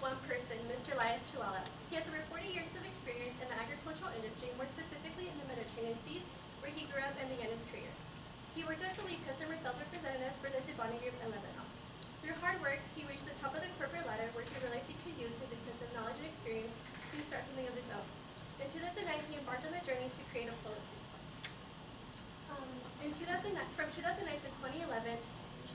one person, Mr. Elias Chilala. He has over 40 years of experience in the agricultural industry, more specifically in the Mediterranean Seas, where he grew up and began his career. He worked as the lead customer sales representative for the Debani Group in Lebanon. Through hard work, he reached the top of the corporate ladder where he realized he could use his extensive knowledge and experience to start something of his own. In 2009, he embarked on the journey to create a Polo Seeds. From 2009 to 2011,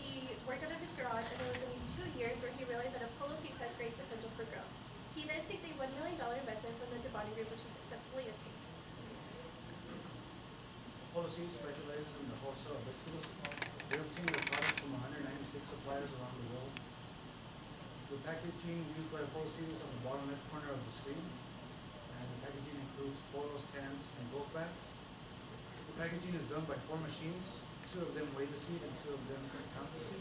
he worked out of his garage, and it was in these 2 years where he realized that Apollo Seeds had great potential for growth. He then seeked a $1 million investment from the Debani Group, which he successfully obtained. Apollo Seeds specializes in the wholesale of vegetables. They obtain their products from 196 suppliers around the world. The packaging used by Apollo Seeds is on the bottom left corner of the screen, and the packaging includes photos, cans, and bulk bags. The packaging is done by 4 machines. 2 of them weigh the seed and 2 of them count the seed.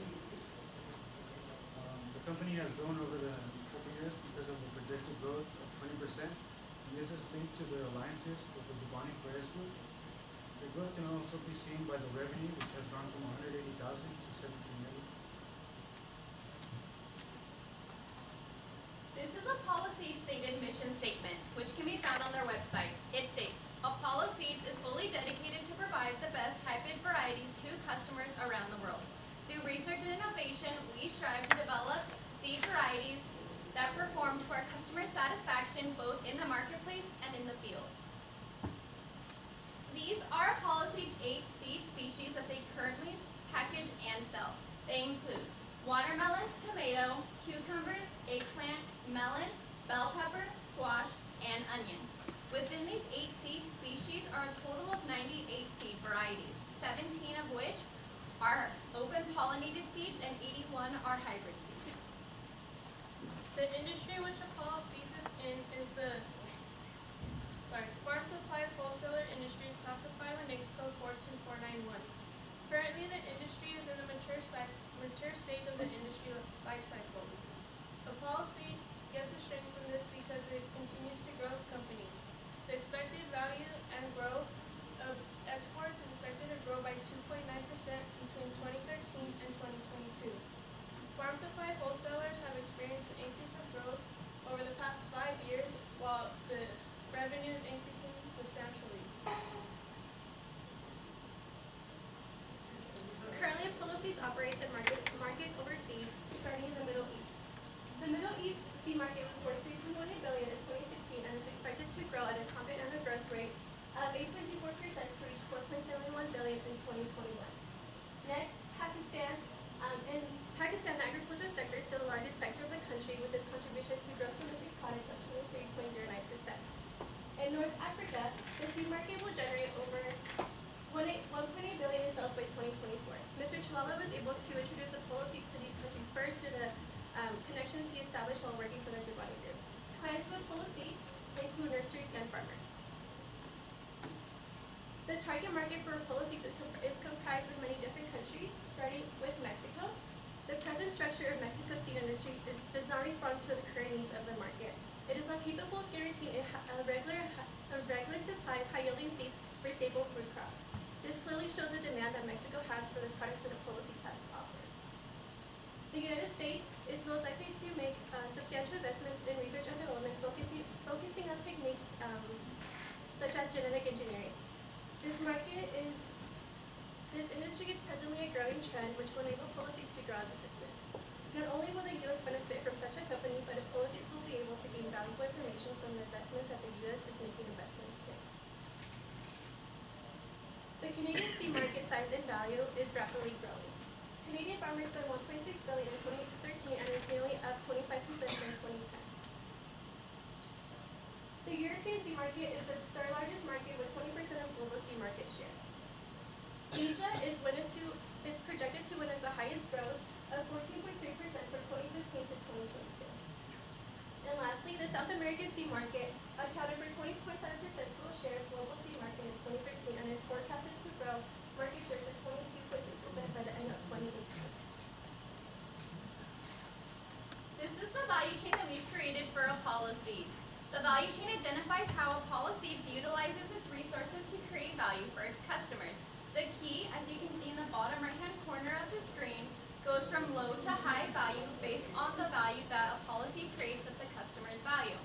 The company has grown over the couple years because of the projected growth of 20%. And this is linked to their alliances with the Debani Flores Group. The growth can also be seen by the revenue, which has gone from 180,000 to 17 million. This is Apollo Seeds' stated mission statement, which can be found on their website. It states, Apollo Seeds is fully dedicated to provide the best hybrid varieties to customers around the world. Through research and innovation, we strive to develop seed varieties that perform to our customer satisfaction both in the marketplace and in the field. These are Apollo Seeds' 8 seed species that they currently package and sell. They include watermelon, tomato, cucumbers, eggplant, melon, bell pepper, squash, and onion. Within these 8 seed species are a total of 98 seed varieties, 17 of which are open pollinated seeds and 81 are hybrid seeds. The industry which Apollo Seeds is in is the farm supply wholesaler industry classified with NAICS code 42491. Currently, the industry is in the mature stage of the industry life cycle. Apollo Seeds gets its strength from this because it continues to grow its company. The expected value and growth of exports is expected to grow by 2.9% between 2013 and 2022. Farm supply wholesalers have experienced an increase of growth over the past 5 years, while the revenue is increasing substantially. Currently, Apollo Seeds operates in markets overseas, starting in the Middle East. The Middle East seed market was worth $3.1 billion in 2016 and is expected to grow at a compound annual growth rate of 8.24% to reach $4.71 billion in 2021. Next, Pakistan. In Pakistan, the agricultural sector is still the largest sector of the country, with its contribution to gross domestic product of 23.09%. In North Africa, the seed market will generate over $1.8 billion in sales by 2024. Mr. Chilala was able to introduce Apollo Seeds to these countries first through the connections he established while working for the Debani Group. Clients of Apollo Seeds include nurseries and farmers. The target market for Apollo Seeds is comprised of many different countries, starting with Mexico. The present structure of Mexico's seed industry does not respond to the current needs of the market. It is not capable of guaranteeing a regular supply of high-yielding seeds for staple food crops. This clearly shows the demand that Mexico has for the products that Apollo Seeds has to offer. The United States is most likely to make substantial investments in research and development, focusing on techniques such as genetic engineering. This industry is presently a growing trend which will enable Apollo Seeds to grow as a business. Not only will the U.S. benefit from such a company, but Apollo Seeds will be able to gain valuable information from the investments that the U.S. is making investments in. The Canadian seed market size and value is rapidly growing. Canadian farmers spent $1.6 billion in 2013 and is nearly up 25% in 2010. The European seed market is the 3rd largest market with 20% of global seed market share. Asia is projected to witness the highest growth of 14.3% from 2015 to 2022. And lastly, the South American seed market accounted for 20.7% total share of global seed market in 2015 and is forecasted to grow market share to 22.6% by the end of 2018. This is the value chain that we've created for Apollo Seeds. The value chain identifies how Apollo Seeds utilizes its resources to create value for its customers. The key, as you can see in the bottom right-hand corner of the screen, goes from low to high value based on the value that a policy creates that the customers value.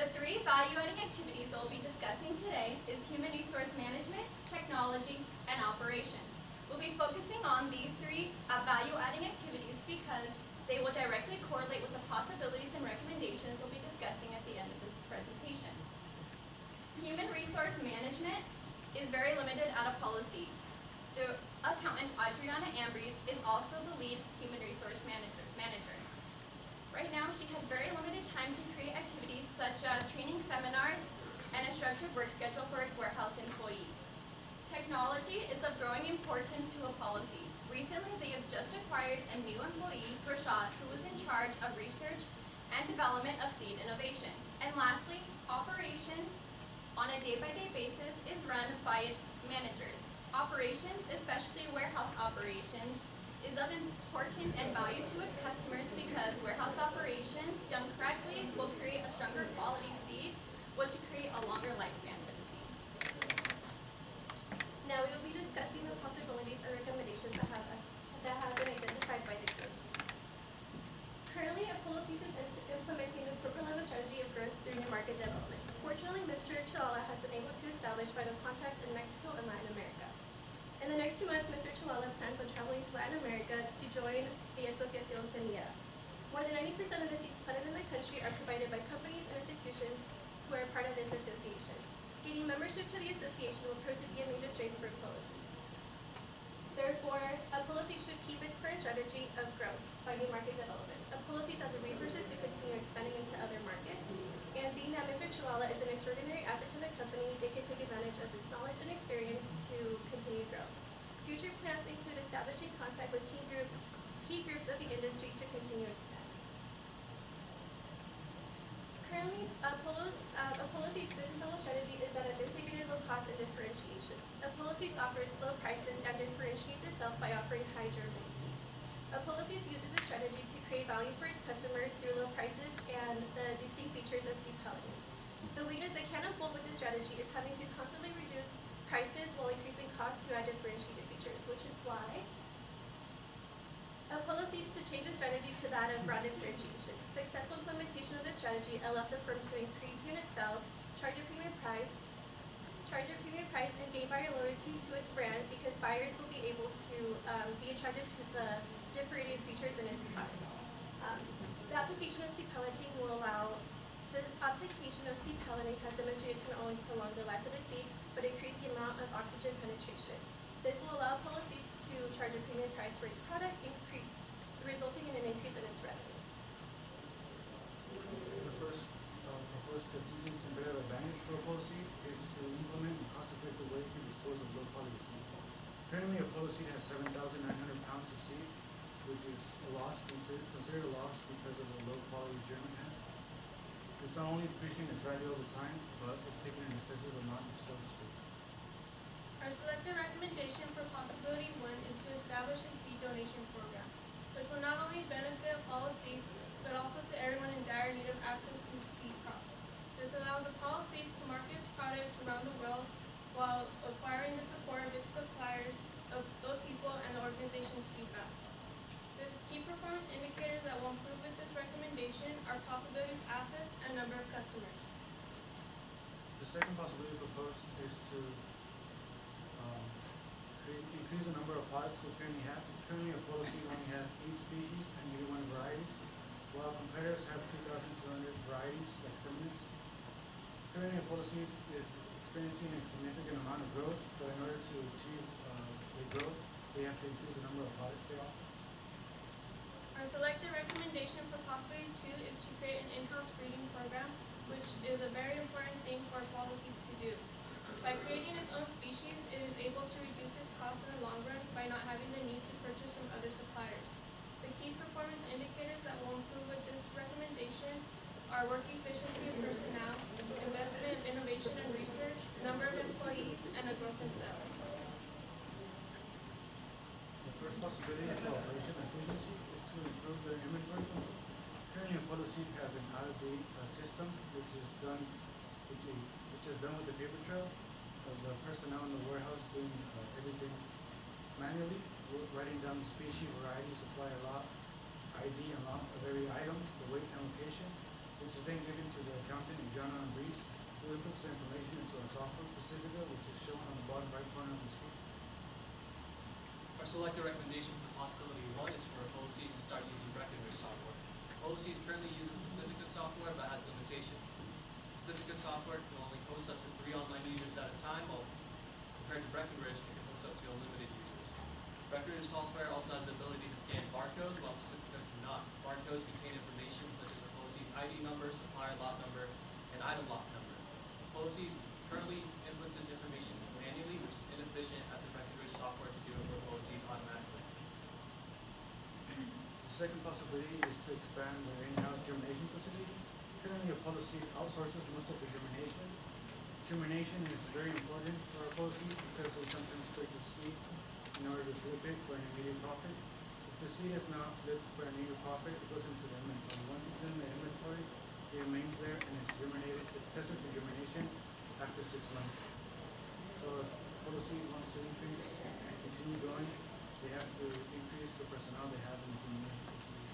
The three value-adding activities we'll be discussing today is human resource management, technology, and operations. We'll be focusing on these three value-adding activities because they will directly correlate with the possibilities and recommendations we'll be discussing at the end of this presentation. Human resource management is very limited out of policies. The accountant, Adriana Ambrose, is also the lead human resource manager. Right now, she has very limited time to create activities such as training seminars and a structured work schedule for its warehouse employees. Technology is of growing importance to her policies. Recently, they have just acquired a new employee, Rashad, who is in charge of research and development of seed innovation. And lastly, operations on a day-by-day basis is run by its managers. Operations, especially warehouse operations, is of importance and value to its customers because warehouse operations done correctly will create a stronger quality seed, which will create a longer lifespan for the seed. Now we will be discussing the possibilities and recommendations that have been identified by the group. Currently, Apollo Seeds is implementing the corporate level strategy of growth through new market development. Fortunately, Mr. Chalala has been able to establish vital contacts in Mexico and Latin America. In the next few months, Mr. Chalala plans on traveling to Latin America to join the Asociación Semilla. More than 90% of the seeds planted in the country are provided by companies and institutions who are part of this association. Gaining membership to the association will prove to be a major strength for Apollo Seeds. Therefore, Apollo Seeds should keep its current strategy of growth by new market development. Apollo Seeds has the resources to continue expanding into other markets, and being that Mr. Chalala is an extraordinary asset to the company, they can take advantage of his knowledge and experience to continue growth. Future plans include establishing contact with key groups of the industry to continue expanding. Currently, Apollo Seeds' business model strategy is that of integrated low cost and differentiation. Apollo Seeds offers low prices and differentiates itself by offering high germination seeds. Apollo Seeds uses this strategy to create value for its customers through low prices and the distinct features of seed pelleting. The weakness that can unfold with this strategy is having to constantly reduce prices while increasing costs to add differentiated features, which is why Apollo Seeds should change its strategy to that of broad differentiation. Successful implementation of this strategy allows the firm to increase unit sales, charge a premium price, and gain buyer loyalty to its brand because buyers will be able to be attracted to the differentiated features in its products. The application of seed pelleting has demonstrated to not only prolong the life of the seed, but increase the amount of oxygen penetration. This will allow Apollo Seeds to charge a premium price for its product, resulting in an increase in its revenue. The first proposed strategic competitive advantage for Apollo Seed is to implement a cost-effective way to dispose of low-quality seed. Currently, Apollo Seed has 7,900 pounds of seed, which is a loss, considered a loss because of the low-quality germ it has. It's not only depreciating its value over time, but it's taking an excessive amount of storage space. Our selected recommendation for possibility 1 is to establish a seed donation program, which will not only benefit Apollo Seeds, but also to everyone in dire need of access to seed crops. This allows Apollo Seeds to market its products around the world while acquiring the support of its suppliers, of those people, and the organization's feedback. The key performance indicators that will improve with this recommendation are profitability of assets and number of customers. The second possibility proposed is to increase the number of products we currently have. Currently, Apollo Seed only has 8 species and 81 varieties, while competitors have 2,200 varieties like Semillus. Currently, Apollo Seed is experiencing a significant amount of growth, but in order to achieve the growth, they have to increase the number of products they offer. Our selected recommendation for possibility 2 is to create an in-house breeding program, which is a very important thing for Apollo Seeds to do. By creating its own species, it is able to reduce its costs in the long run by not having the need to purchase from other suppliers. The key performance indicators that will improve with this recommendation are work efficiency of personnel, investment in innovation and research, number of employees, and a growth in sales. The first possibility for operation efficiency is to improve the inventory control. Currently, Apollo Seed has an out-of-date system which is done with the paper trail of the personnel in the warehouse doing everything manually, writing down the species, variety, supplier lot, ID and lot of every item, the weight and location, which is then given to the accountant in John and Reese, who inputs the information into a software Pacifica, which is shown on the bottom right corner of the screen. Our selected recommendation for possibility 1 is for policies to start using Breckenridge software. Policies currently uses Pacifica software but has limitations. Pacifica software can only host up to 3 online users at a time, while compared to Breckenridge, it can host up to unlimited users. Breckenridge software also has the ability to scan barcodes, while Pacifica cannot. Barcodes contain information such as a policy's ID number, supplier lot number, and item lot number. Policies currently inputs this information manually, which is inefficient as the Breckenridge software can do it for policies automatically. The second possibility is to expand their in-house germination facility. Currently, a policy outsources most of the germination. Germination is very important for our policy because they sometimes purchase seed in order to flip it for an immediate profit. If the seed is not flipped for an immediate profit, it goes into the inventory. Once it's in the inventory, it remains there and it's germinated. It's tested for germination after 6 months. So if policy wants to increase and continue growing, they have to increase the personnel they have in the germination facility.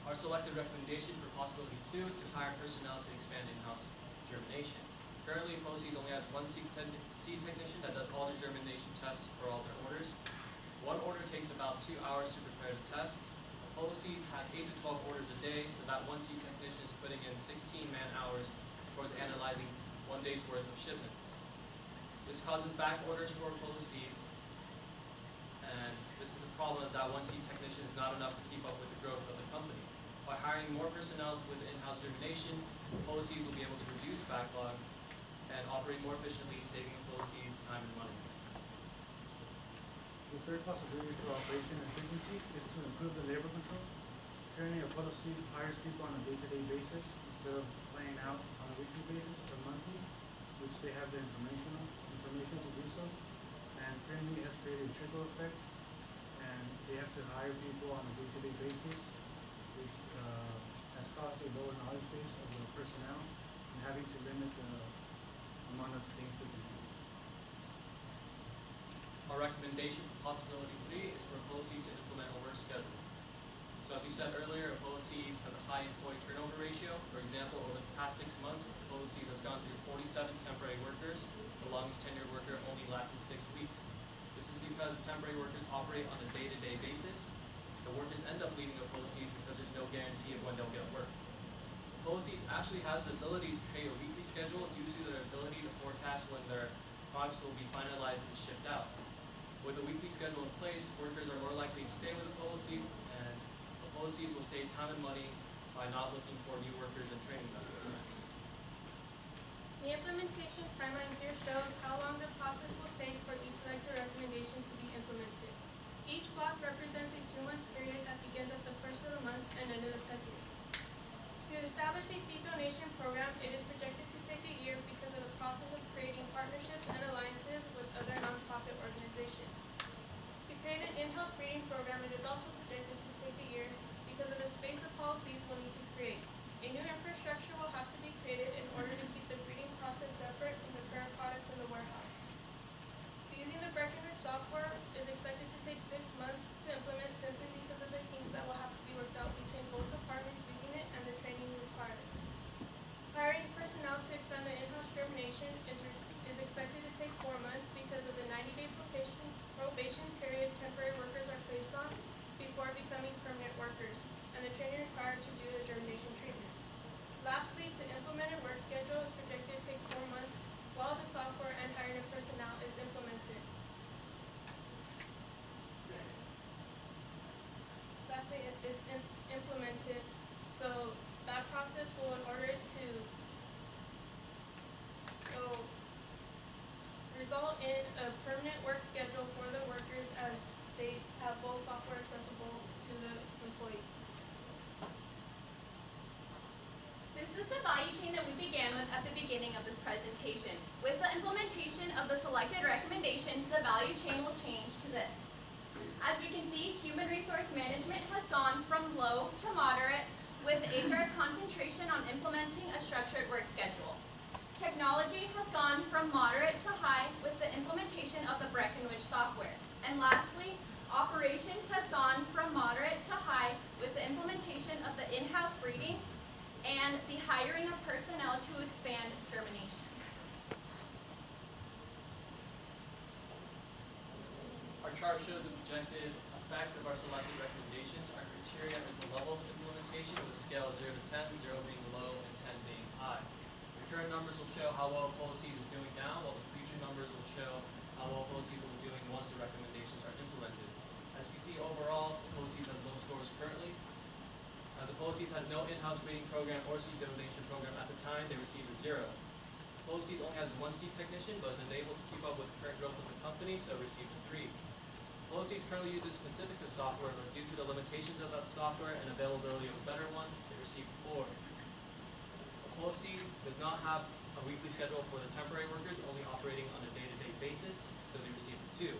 Our selected recommendation for possibility 2 is to hire personnel to expand in-house germination. Currently, Policies only has one seed technician that does all the germination tests for all their orders. One order takes about 2 hours to prepare the tests. Policies has 8 to 12 orders a day, so that one seed technician is putting in 16 man-hours towards analyzing 1 day's worth of shipments. This causes back orders for Policies, and this is a problem as that one seed technician is not enough to keep up with the growth of the company. By hiring more personnel with in-house germination, Policies will be able to reduce backlog and operate more efficiently, saving Policies time and money. The third possibility for operation efficiency is to improve the labor control. Currently, a policy hires people on a day-to-day basis instead of playing out on a weekly basis or monthly, which they have the information to do so. And currently, it has created a trickle effect, and they have to hire people on a day-to-day basis, which has caused a lower knowledge base of the personnel and having to limit the amount of things they can do. Our recommendation for possibility 3 is for Policies to implement a work schedule. So as we said earlier, Policies has a high employee turnover ratio. For example, over the past 6 months, Policies has gone through 47 temporary workers, the longest tenured worker only lasting 6 weeks. This is because temporary workers operate on a day-to-day basis. The workers end up leaving a Policies because there's no guarantee of when they'll get work. Policies actually has the ability to create a weekly schedule due to their ability to forecast when their products will be finalized and shipped out. With a weekly schedule in place, workers are more likely to stay with the Policies, and the Policies will save time and money by not looking for new workers and training them. The implementation timeline here shows how long the process will take for each selected recommendation to be implemented. Each block represents a 2-month period that begins at the first of the month and end of the second. To establish a seed donation program, it is projected to take a year because of the process of creating partnerships and alliances with other nonprofit organizations. To create an in-house breeding program, it is also projected to take a year because of the space the Policies will need to create. A new infrastructure will have to be created in order to keep the breeding process separate from the current products in the warehouse. Using the Breckenridge software is expected to take 6 months to implement simply because of the kinks that will have to be worked out between both departments using it and the training required. Hiring personnel to expand the in-house germination is expected to take 4 months because of the 90-day probation period temporary workers are placed on before becoming permanent workers, and the training required to do the germination treatment. Lastly, to implement a work schedule is projected to take 4 months while the software and hiring of personnel is implemented. Lastly, it's implemented, so that process will, in order to result in a permanent work schedule for the workers as they have both software accessible to the employees. This is the value chain that we began with at the beginning of this presentation. With the implementation of the selected recommendations, the value chain will change to this. As we can see, human resource management has gone from low to moderate, with HR's concentration on implementing a structured work schedule. Technology has gone from moderate to high with the implementation of the Breckenridge software. and the hiring of personnel to expand germination. Our chart shows the projected effects of our selected recommendations. Our criteria is the level of implementation with a scale of 0 to 10, 0 being low and 10 being high. The current numbers will show how well policies is doing now, while the future numbers will show how well policies will be doing once the recommendations are implemented. As you can see, overall, the policies has low scores currently. As the policies has no in-house breeding program or seed donation program at the time, they receive a 0. Policies only has one seed technician, but is unable to keep up with the current growth of the company, so received a 3. Policies currently uses Specifica software, but due to the limitations of that software and availability of a better one, they received 4. Policies does not have a weekly schedule for the temporary workers, only operating on a day-to-day basis, so they received a 2.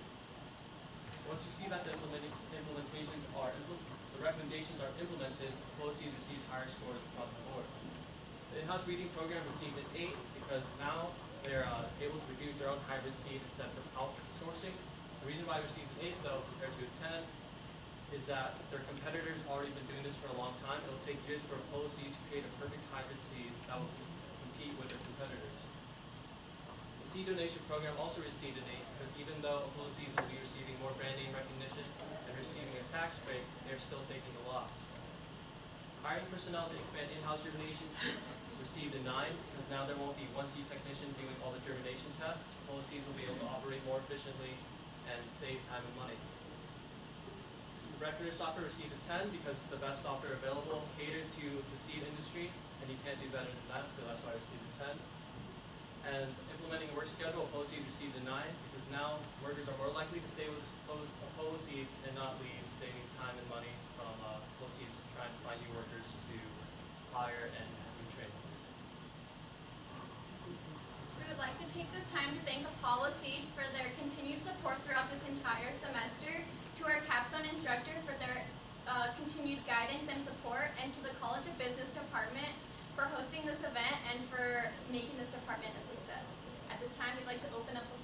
Once you see that the recommendations are implemented, policies receive higher scores across the board. The in-house breeding program received an 8 because now they're able to produce their own hybrid seed instead of outsourcing. The reason why they received an 8 though compared to a 10 is that their competitors already been doing this for a long time. It will take years for policies to create a perfect hybrid seed that will compete with their competitors. The seed donation program also received an 8 because even though policies will be receiving more brand name recognition and receiving a tax break, they're still taking the loss. Hiring personnel to expand in-house germination received a 9 because now there won't be one seed technician doing all the germination tests. Policies will be able to operate more efficiently and save time and money. Record software received a 10 because it's the best software available, catered to the seed industry, and you can't do better than that, so that's why I received a 10. And implementing a work schedule, policies received a 9 because now workers are more likely to stay with policies and not leave, saving time and money from policies trying to find new workers to hire and retrain. We would like to take this time to thank Apollo Seeds for their continued support throughout this entire semester, to our capstone instructor for their continued guidance and support, and to the College of Business Department for hosting this event and for making this department a success. At this time, we'd like to open up the